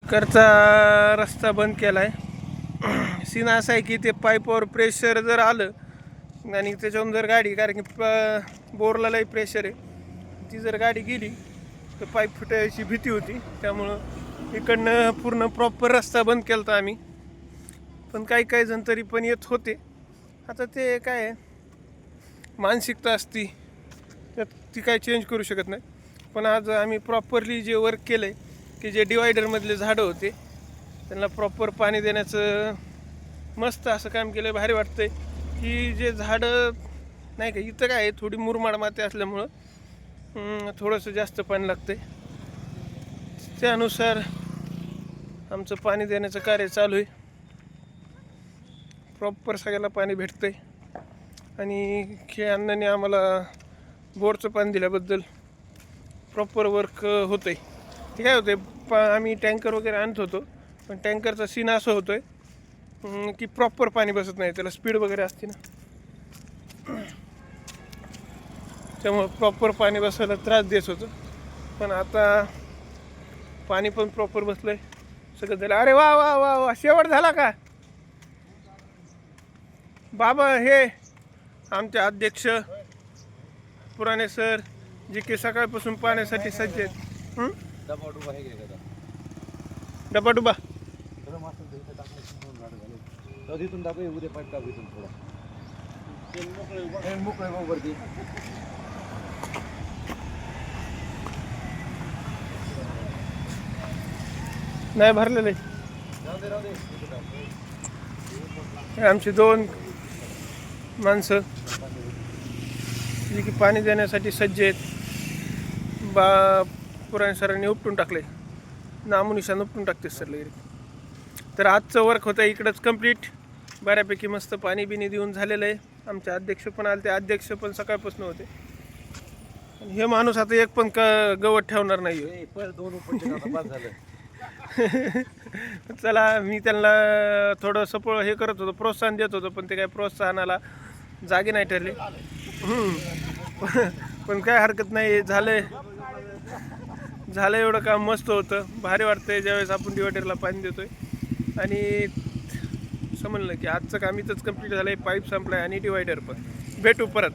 करचा रस्ता बंद केला आहे. सीन असा आहे की ते पाईपवर प्रेशर जर आलं आणि त्याच्यावरून जर गाडी, कारण की बोरला लई प्रेशर आहे, ती जर गाडी गेली तर पाईप फुटायची भीती होती. त्यामुळं इकडनं पूर्ण प्रॉपर रस्ता बंद केला होता आम्ही. पण काही जण तरी पण येत होते. आता ते काय आहे, मानसिकता असती, त्यात ती काय चेंज करू शकत नाही. पण आज आम्ही प्रॉपरली जे वर्क केलं आहे की जे डिवायडरमधले झाडं होते त्यांना प्रॉपर पाणी देण्याचं मस्त असं काम केलं. भारी वाटतंय की जे झाडं नाही का, इथं काय आहे थोडी मुरमाड माती असल्यामुळं थोडंसं जास्त पाणी लागतंय. त्यानुसार आमचं पाणी देण्याचं कार्य चालू आहे. प्रॉपर सगळ्याला पाणी भेटतंय आणि अण्णांनी आम्हाला बोरचं पाणी दिल्याबद्दल प्रॉपर वर्क होतं आहे. ते काय होतं आहे, आम्ही टँकर वगैरे आणत होतो, पण टँकरचा सीन असं होतो आहे की प्रॉपर पाणी बसत नाही, त्याला स्पीड वगैरे असते ना, त्यामुळं प्रॉपर पाणी बसायला त्रास देत होतं. पण आता पाणी पण प्रॉपर बसलं आहे, सगळं झालं. अरे वा वा वा वा, शेवट झाला का बाबा? हे आमचे अध्यक्ष पुराणे सर, जे की सकाळपासून पाण्यासाठी सज्ज आहेत. डबा डुबा नाही भरलेलं आहे. आमची 2 माणसं जी की पाणी देण्यासाठी सज्ज आहेत. पुराणे सरांनी उपटून टाकले, नामोनिशान उपटून टाकते सर लगेच. तर आजचं वर्क होतं इकडंच कंप्लीट. बऱ्यापैकी मस्त पाणी बिणी देऊन झालेलं आहे. आमचे अध्यक्ष पण आले, ते अध्यक्ष पण सकाळपासून होते. आणि हे माणूस आता एक पण गवत ठेवणार नाही. चला, मी त्यांना थोडं हे करत होतो, प्रोत्साहन देत होतो, पण ते काय प्रोत्साहनाला जागे नाही ठरले. पण काय हरकत नाही, झालं एवढं काम मस्त होतं. भारी वाटतंय ज्यावेळेस आपण डिवायडरला पाणी देतोय. आणि समजलं की आजचं काम इथंच कंप्लीट झालं आहे. पाईप संपला आहे आणि डिवायडर पण. भेटू परत.